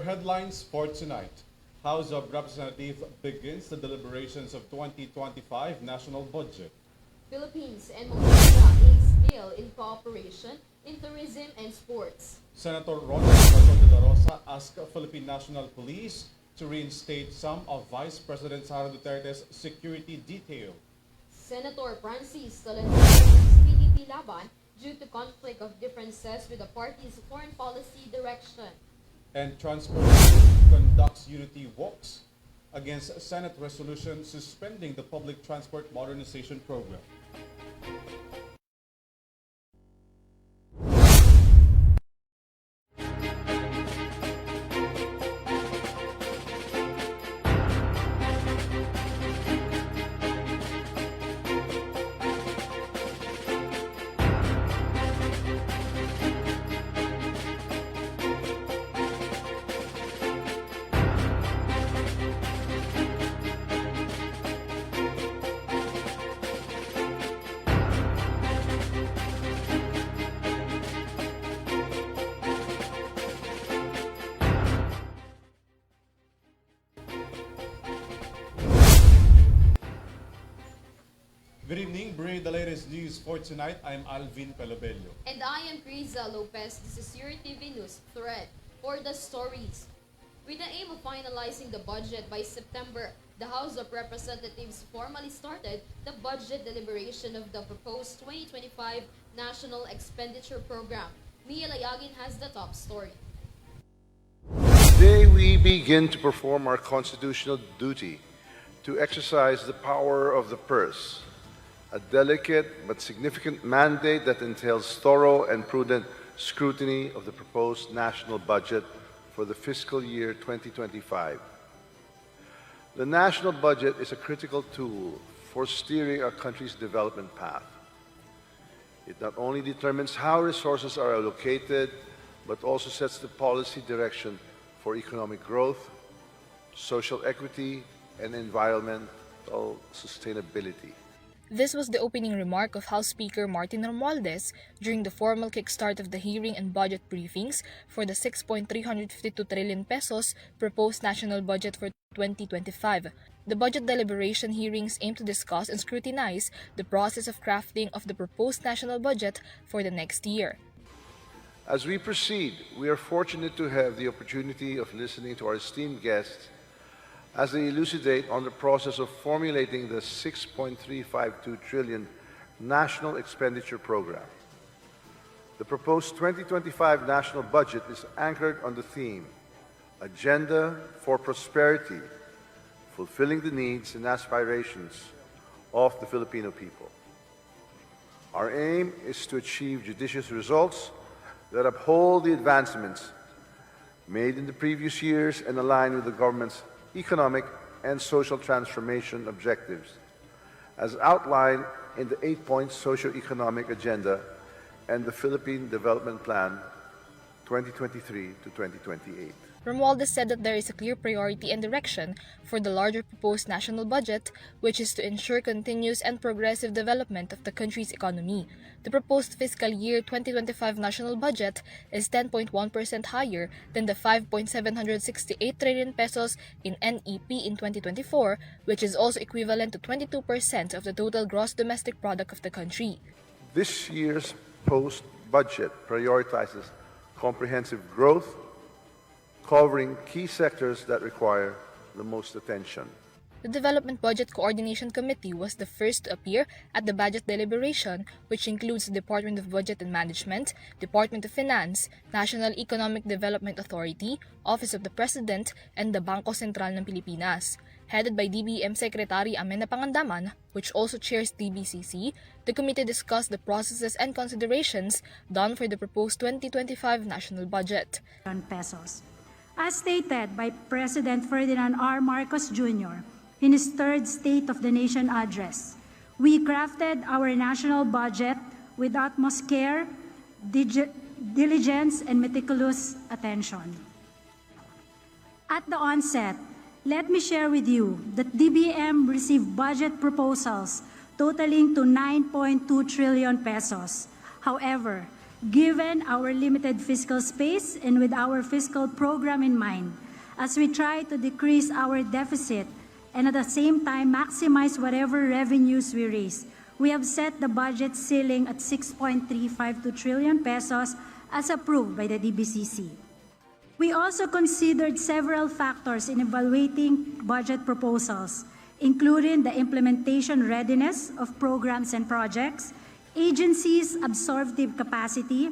headlines for tonight. House of Representatives begins the deliberations of 2025 national budget. Philippines and Mongolia aims deal in cooperation in tourism and sports. Senator Ronald de la Rosa asked Philippine National Police to reinstate some of Vice President Sara Duterte's security detail. Senator Francis Tolentino's PDP-Laban due to conflict of differences with the party's foreign policy direction. And Transport conducts unity walks against Senate resolution suspending the public transport modernization program. Good evening, bring the latest news for tonight. I'm ALVIN PELOBELLO. And I am KRIZZA LOPEZ. This is your TV News thread for the stories. With the aim of finalizing the budget by September, the House of Representatives formally started the budget deliberation of the proposed 2025 National Expenditure Program. Mia Layagin has the top story. Today we begin to perform our constitutional duty to exercise the power of the purse, a delicate but significant mandate that entails thorough and prudent scrutiny of the proposed national budget for the fiscal year 2025. The national budget is a critical tool for steering our country's development path. It not only determines how resources are allocated, but also sets the policy direction for economic growth, social equity, and environmental sustainability. This was the opening remark of House Speaker Martin Romualdez during the formal kickstart of the hearing and budget briefings for the 6.352 trillion pesos proposed national budget for 2025. The budget deliberation hearings aim to discuss and scrutinize the process of crafting of the proposed national budget for the next year. As we proceed, we are fortunate to have the opportunity of listening to our esteemed guests as they elucidate on the process of formulating the 6.352 trillion National Expenditure Program. The proposed 2025 national budget is anchored on the theme, Agenda for Prosperity, fulfilling the needs and aspirations of the Filipino people. Our aim is to achieve judicious results that uphold the advancements made in the previous years and align with the government's economic and social transformation objectives, as outlined in the 8-point socio-economic agenda and the Philippine Development Plan 2023 to 2028. Romualdez said that there is a clear priority and direction for the larger proposed national budget, which is to ensure continuous and progressive development of the country's economy. The proposed fiscal year 2025 national budget is 10.1% higher than the 5.768 trillion pesos in NEP in 2024, which is also equivalent to 22% of the total gross domestic product of the country. This year's post-budget prioritizes comprehensive growth, covering key sectors that require the most attention. The Development Budget Coordination Committee was the first to appear at the budget deliberation, which includes the Department of Budget and Management, Department of Finance, National Economic Development Authority, Office of the President, and the Bangko Sentral ng Pilipinas. Headed by DBM Secretary Amena Pangandaman, which also chairs DBCC, the committee discussed the processes and considerations done for the proposed 2025 national budget. Pesos. As stated by President Ferdinand R. Marcos Jr. in his third State of the Nation address, we crafted our national budget with utmost care, diligence, and meticulous attention. At the onset, let me share with you that DBM received budget proposals totaling to 9.2 trillion pesos. However, given our limited fiscal space and with our fiscal program in mind, as we try to decrease our deficit and at the same time maximize whatever revenues we raise, we have set the budget ceiling at 6.352 trillion pesos as approved by the DBCC. We also considered several factors in evaluating budget proposals, including the implementation readiness of programs and projects, agencies' absorptive capacity,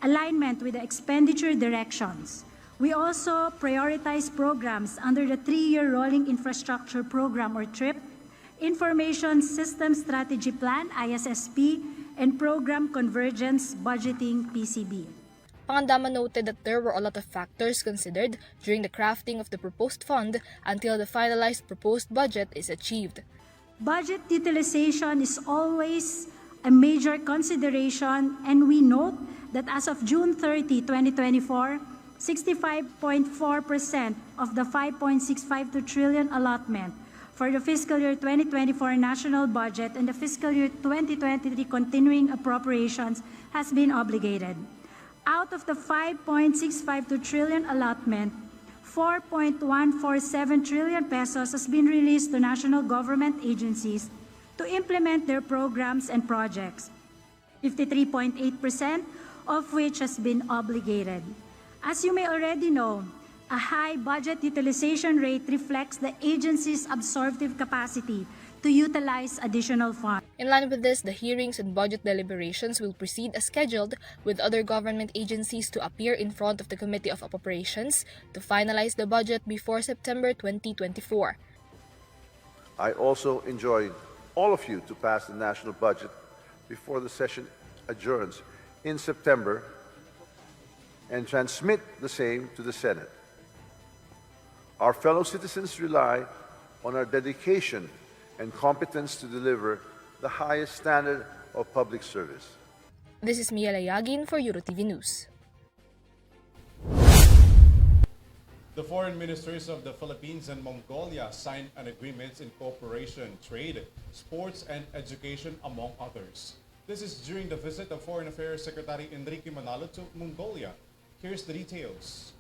alignment with the expenditure directions. We also prioritize programs under the 3-year Rolling Infrastructure Program or TRIP, Information System Strategy Plan, ISSP, and Program Convergence Budgeting, PCB. Pangandaman noted that there were a lot of factors considered during the crafting of the proposed fund until the finalized proposed budget is achieved. Budget utilization is always a major consideration, and we note that as of June 30, 2024, 65.4% of the 5.652 trillion allotment for the fiscal year 2024 national budget and the fiscal year 2023 continuing appropriations has been obligated. Out of the 5.652 trillion allotment, 4.147 trillion pesos has been released to national government agencies to implement their programs and projects, 53.8% of which has been obligated. As you may already know, a high budget utilization rate reflects the agency's absorptive capacity to utilize additional funds. In line with this, the hearings and budget deliberations will proceed as scheduled, with other government agencies to appear in front of the Committee of Appropriations to finalize the budget before September 2024. I also enjoined all of you to pass the national budget before the session adjourns in September and transmit the same to the Senate. Our fellow citizens rely on our dedication and competence to deliver the highest standard of public service. This is Mia Layagin for EuroTV News. The foreign ministers of the Philippines and Mongolia signed an agreement in cooperation, trade, sports, and education, among others. This is during the visit of Foreign Affairs Secretary Enrique Manalo to Mongolia. Here's the details.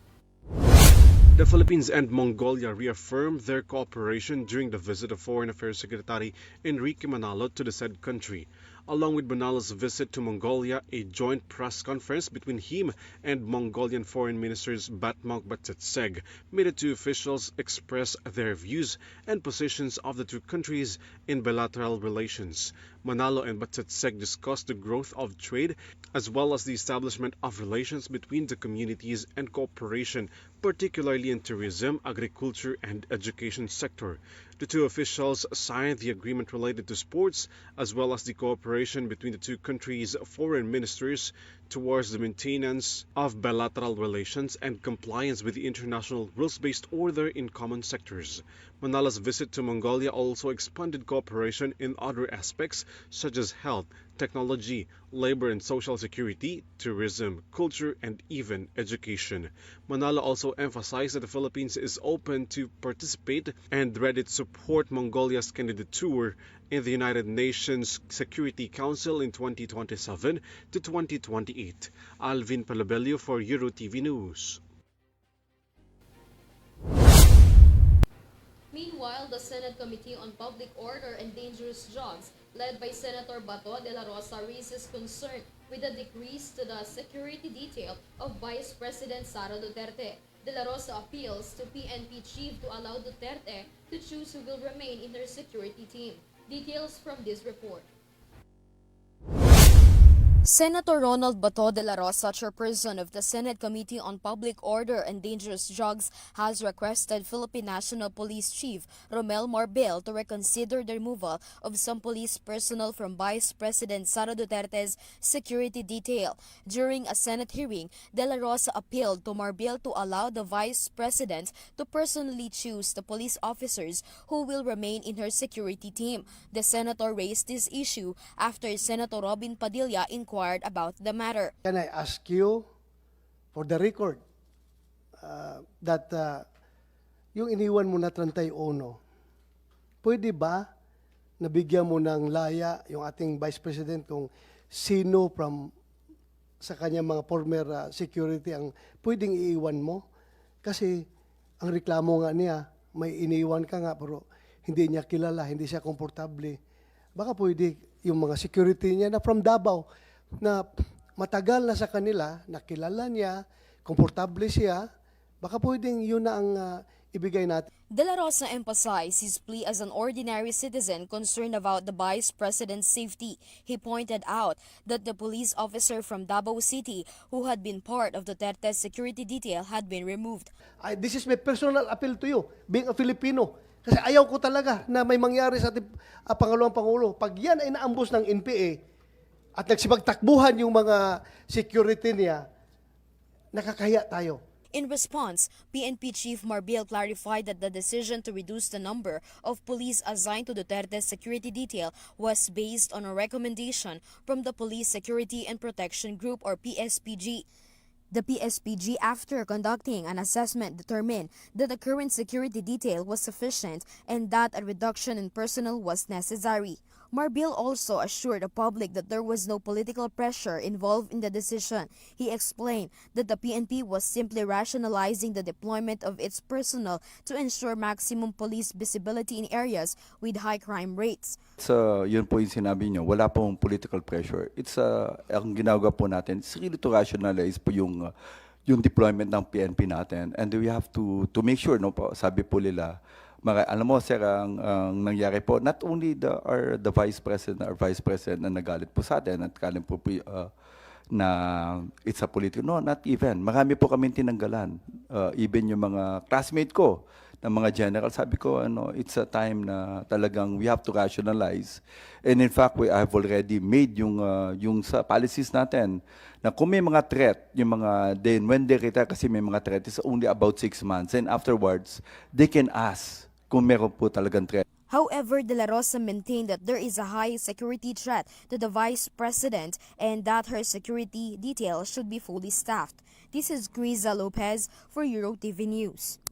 The Philippines and Mongolia reaffirmed their cooperation during the visit of Foreign Affairs Secretary Enrique Manalo to the said country. Along with Manalo's visit to Mongolia, a joint press conference between him and Mongolian Foreign Ministers Batmang Batsetseg made the two officials express their views and positions of the two countries in bilateral relations. Manalo and Batsetseg discussed the growth of trade as well as the establishment of relations between the communities and cooperation, particularly in tourism, agriculture, and education sector. The two officials signed the agreement related to sports as well as the cooperation between the two countries' foreign ministers towards the maintenance of bilateral relations and compliance with the international rules-based order in common sectors. Manalo's visit to Mongolia also expanded cooperation in other aspects such as health, technology, labor and social security, tourism, culture, and even education. Manalo also emphasized that the Philippines is open to participate and ready to support Mongolia's candidature in the United Nations Security Council in 2027 to 2028. ALVIN PELOBELLO for EuroTV News. Meanwhile, the Senate Committee on Public Order and Dangerous Drugs, led by Senator Bato de la Rosa, raises concern with a decrease to the security detail of Vice President Sara Duterte. De la Rosa appeals to PNP chief to allow Duterte to choose who will remain in her security team. Details from this report. Senator Ronald Bato de la Rosa, chairperson of the Senate Committee on Public Order and Dangerous Drugs, has requested Philippine National Police Chief Romel Marbel to reconsider the removal of some police personnel from Vice President Sara Duterte's security detail. During a Senate hearing, de la Rosa appealed to Marbel to allow the Vice President to personally choose the police officers who will remain in her security team. The senator raised this issue after Senator Robin Padilla inquired about the matter. Can I ask you, for the record, that yung iniwan mo na 31, pwede ba nabigyan mo ng laya yung ating Vice President kung sino from sa kanyang mga former security ang pwedeng iiwan mo. Kasi ang reklamo nga niya, may iniwan ka nga pero hindi niya kilala, hindi siya komportable. Baka pwede yung mga security niya na from Davao na matagal na sa kanila, nakilala niya, komportable siya, baka pwedeng yun na ang ibigay natin. De La Rosa emphasized his plea as an ordinary citizen concerned about the Vice President's safety. He pointed out that the police officer from Davao City who had been part of Duterte's security detail had been removed. This is my personal appeal to you, being a Filipino. Kasi ayaw ko talaga na may mangyari sa ating Pangalawang Pangulo. Pag yan ay naambos ng NPA at nagsipagtakbuhan yung mga security niya, nakakahiya tayo. In response, PNP Chief Marbil clarified that the decision to reduce the number of police assigned to Duterte's security detail was based on a recommendation from the Police Security and Protection Group or PSPG. The PSPG, after conducting an assessment, determined that the current security detail was sufficient and that a reduction in personnel was necessary. Marbil also assured the public that there was no political pressure involved in the decision. He explained that the PNP was simply rationalizing the deployment of its personnel to ensure maximum police visibility in areas with high crime rates. Yun po yung sinabi nyo, wala pong political pressure. Ang ginagawa po natin, it's really to rationalize po yung deployment ng PNP natin. And we have to make sure, no po, sabi po nila, alam mo, sir, ang nangyari po, not only the Vice President or Vice President na nagalit po sa atin at kalim po na it's a political, no, not even. Marami po kami tinanggalan. Even yung mga classmate ko, ng mga general, sabi ko, it's a time na talagang we have to rationalize. And in fact, I have already made yung sa policies natin na kung may mga threat, yung mga, then when they retire, kasi may mga threat, it's only about 6 months. And afterwards, they can ask kung meron po talagang threat. However, De La Rosa maintained that there is a high security threat to the Vice President and that her security detail should be fully staffed. This is KRIZZA LOPEZ for EuroTV News.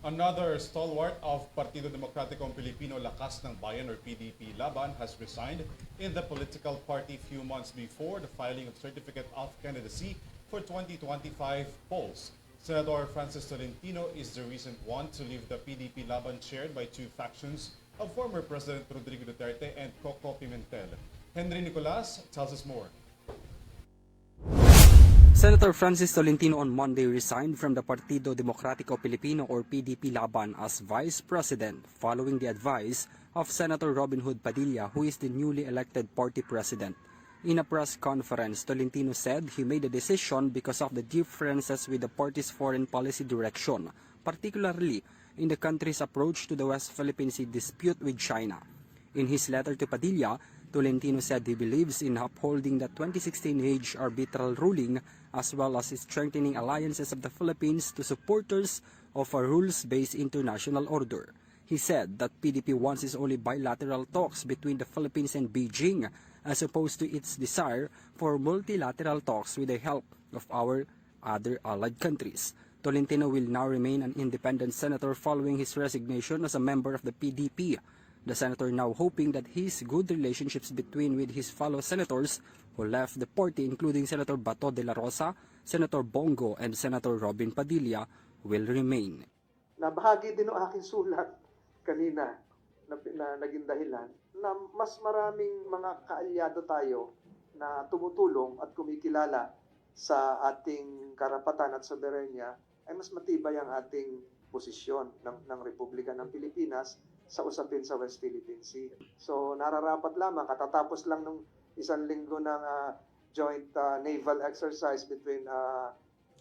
Another stalwart of Partido Demokratikong Pilipino Lakas ng Bayan or PDP-Laban has resigned in the political party few months before the filing of certificate of candidacy for 2025 polls. Senator Francis Tolentino is the recent one to leave the PDP-Laban chaired by two factions of former President Rodrigo Duterte and Coco Pimentel. Henry Nicolas tells us more. Senator Francis Tolentino on Monday resigned from the Partido Demokratiko Pilipino or PDP-Laban as Vice President following the advice of Senator Robin Hood Padilla, who is the newly elected party president. In a press conference, Tolentino said he made the decision because of the differences with the party's foreign policy direction, particularly in the country's approach to the West Philippine Sea dispute with China. In his letter to Padilla, Tolentino said he believes in upholding the 2016 Hague arbitral ruling as well as strengthening alliances of the Philippines to supporters of a rules-based international order. He said that PDP wants is only bilateral talks between the Philippines and Beijing as opposed to its desire for multilateral talks with the help of our other allied countries. Tolentino will now remain an independent senator following his resignation as a member of the PDP. The senator now hoping that his good relationships with his fellow senators who left the party, including Senator Bato de la Rosa, Senator Bongo, and Senator Robin Padilla, will remain. Nabahagi din ng aking sulat kanina na naging dahilan na mas maraming mga kaalyado tayo na tumutulong at kumikilala sa ating karapatan at soberenya ay mas matibay ang ating posisyon ng Republika ng Pilipinas sa usapin sa West Philippine Sea. So nararapat lamang, katatapos lang ng 1 linggo ng joint naval exercise between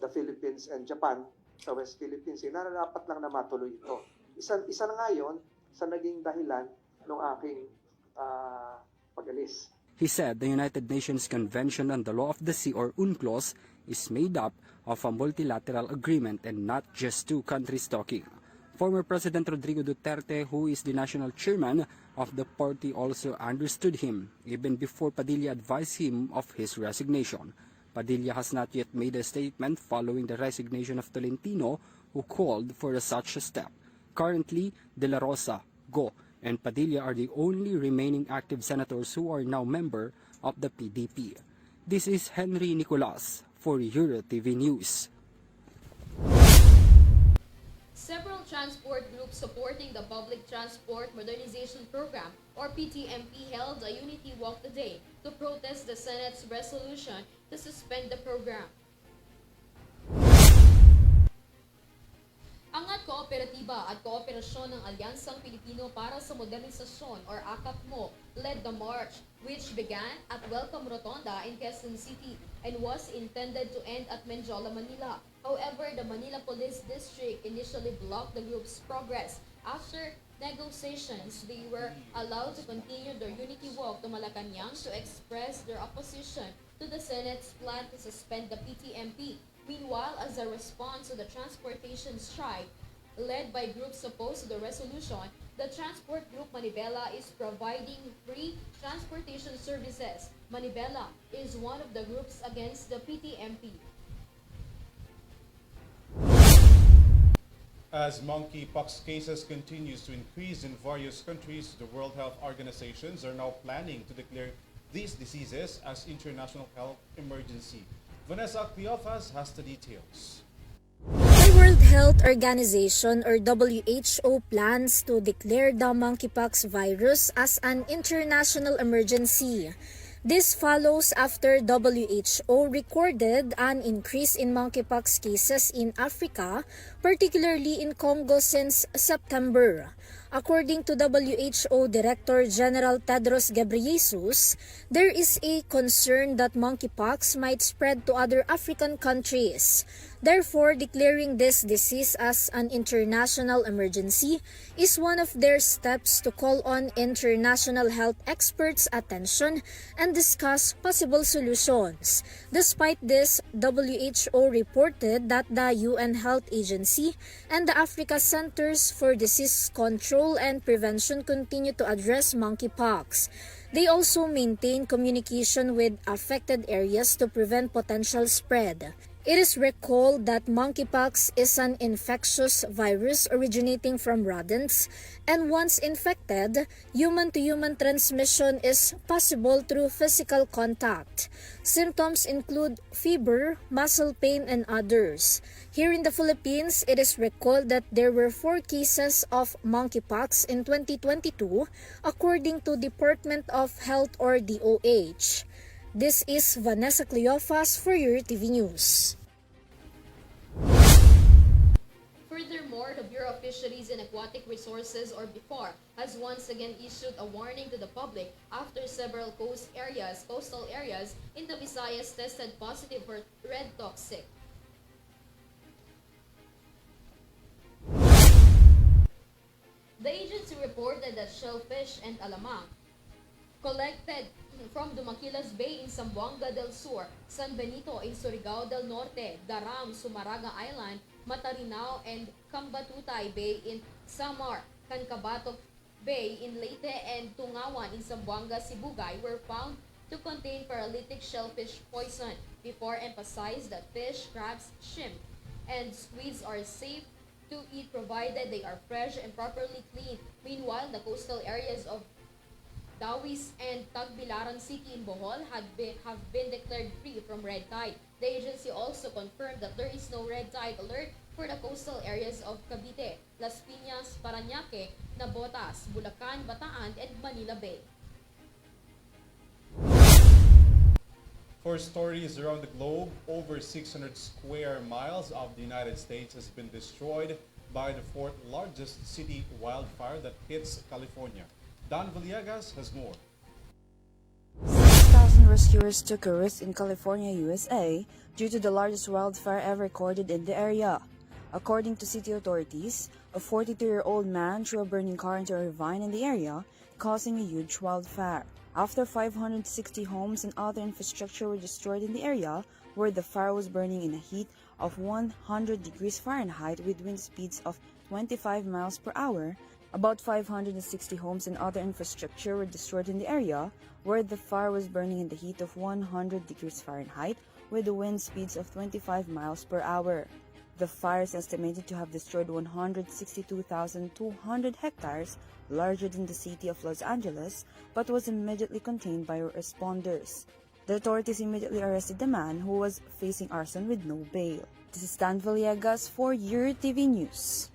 the Philippines and Japan sa West Philippine Sea, nararapat lang na matuloy ito. Isa na nga yun sa naging dahilan ng aking pag-alis. He said the United Nations Convention on the Law of the Sea or UNCLOS is made up of a multilateral agreement and not just two countries talking. Former President Rodrigo Duterte, who is the national chairman of the party, also understood him even before Padilla advised him of his resignation. Padilla has not yet made a statement following the resignation of Tolentino, who called for such a step. Currently, De La Rosa, Go, and Padilla are the only remaining active senators who are now member of the PDP. This is Henry Nicolas for EuroTV News. Several transport groups supporting the Public Transport Modernization Program, or PTMP, held a unity walk today to protest the Senate's resolution to suspend the program. Angat Kooperatiba at Kooperasyon ng Alyansang Pilipino para sa Modernisasyon or AKAPMO led the march, which began at Welcome Rotonda in Quezon City and was intended to end at Menjola, Manila. However, the Manila Police District initially blocked the group's progress. After negotiations, they were allowed to continue their unity walk to Malacanang to express their opposition to the Senate's plan to suspend the PTMP. Meanwhile, as a response to the transportation strike led by groups opposed to the resolution, the transport group Manibela is providing free transportation services. Manibela is one of the groups against the PTMP. As monkeypox cases continues to increase in various countries, the World Health Organizations are now planning to declare these diseases as international health emergency. Vanessa Cleophas has the details. The World Health Organization or WHO plans to declare the monkeypox virus as an international emergency. This follows after WHO recorded an increase in monkeypox cases in Africa, particularly in Congo since September. According to WHO Director General Tedros Ghebreyesus, there is a concern that monkeypox might spread to other African countries. Therefore, declaring this disease as an international emergency is one of their steps to call on international health experts' attention and discuss possible solutions. Despite this, WHO reported that the UN Health Agency and the Africa Centers for Disease Control and Prevention continue to address monkeypox. They also maintain communication with affected areas to prevent potential spread. It is recalled that monkeypox is an infectious virus originating from rodents, and once infected, human-to-human transmission is possible through physical contact. Symptoms include fever, muscle pain, and others. Here in the Philippines, it is recalled that there were 4 cases of monkeypox in 2022, according to Department of Health or DOH. This is Vanessa Cleophas for EuroTV News. Furthermore, the Bureau of Fisheries and Aquatic Resources or BIFAR has once again issued a warning to the public after several coastal areas in the Visayas tested positive for red toxic. The agency reported that shellfish and alamang collected from Dumaquilas Bay in Zamboanga del Sur, San Benito in Surigao del Norte, Daram, Sumaraga Island, Matarinao, and Cambatutay Bay in Samar, Cancabato Bay in Leyte, and Tungawan in Zamboanga, Sibugay were found to contain paralytic shellfish poison. Before emphasized that fish, crabs, shrimp, and squids are safe to eat provided they are fresh and properly cleaned. Meanwhile, the coastal areas of Dawis and Tagbilaran City in Bohol have been declared free from red tide. The agency also confirmed that there is no red tide alert for the coastal areas of Cavite, Las Piñas, Parañaque, Nabotas, Bulacan, Bataan, and Manila Bay. For stories around the globe, over 600 square miles of the United States has been destroyed by the 4th largest city wildfire that hits California. Don Villegas has more. 6,000 rescuers took a risk in California, USA, due to the largest wildfire ever recorded in the area. According to city authorities, a 42-year-old man threw a burning car into a ravine in the area, causing a huge wildfire. After 560 homes and other infrastructure were destroyed in the area, where the fire was burning in a heat of 100 degrees Fahrenheit with wind speeds of 25 miles per hour, about 560 homes and other infrastructure were destroyed in the area, where the fire was burning in the heat of 100 degrees Fahrenheit with the wind speeds of 25 miles per hour. The fire is estimated to have destroyed 162,200 hectares, larger than the city of Los Angeles, but was immediately contained by responders. The authorities immediately arrested the man who was facing arson with no bail. This is Stan Villegas for EuroTV News.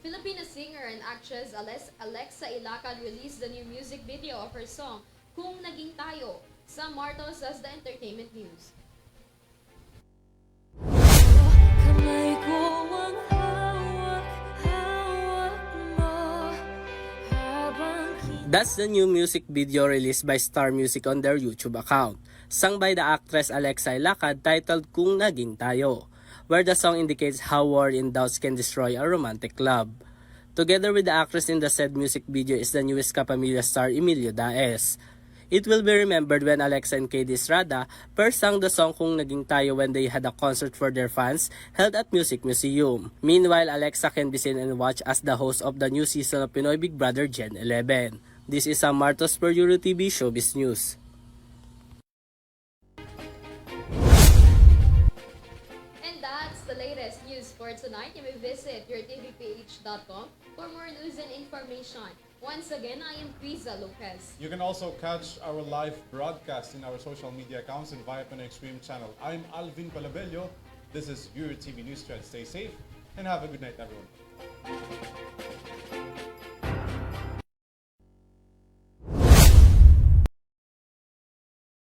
Filipino singer and actress Alexa Ilacan released the new music video of her song, Kung Naging Tayo. Sam Martos as the entertainment news. That's the new music video released by Star Music on their YouTube account, sung by the actress Alexa Ilacan, titled Kung Naging Tayo, where the song indicates how war and doubts can destroy a romantic love. Together with the actress in the said music video is the newest Kapamilya star Emilio Daes. It will be remembered when Alexa and KD Estrada first sang the song Kung Naging Tayo when they had a concert for their fans held at Music Museum. Meanwhile, Alexa can be seen and watched as the host of the new season of Pinoy Big Brother Gen 11. This is Sam Martos for EuroTV Showbiz News. And that's the latest news for tonight. You may visit eurotvph.com for more news and information. Once again, I am KRIZZA Lopez. You can also catch our live broadcast in our social media accounts and via Pinoy Extreme Channel. I'm ALVIN PELOBELLO. This is EuroTV News Thread. Stay safe and have a good night, everyone.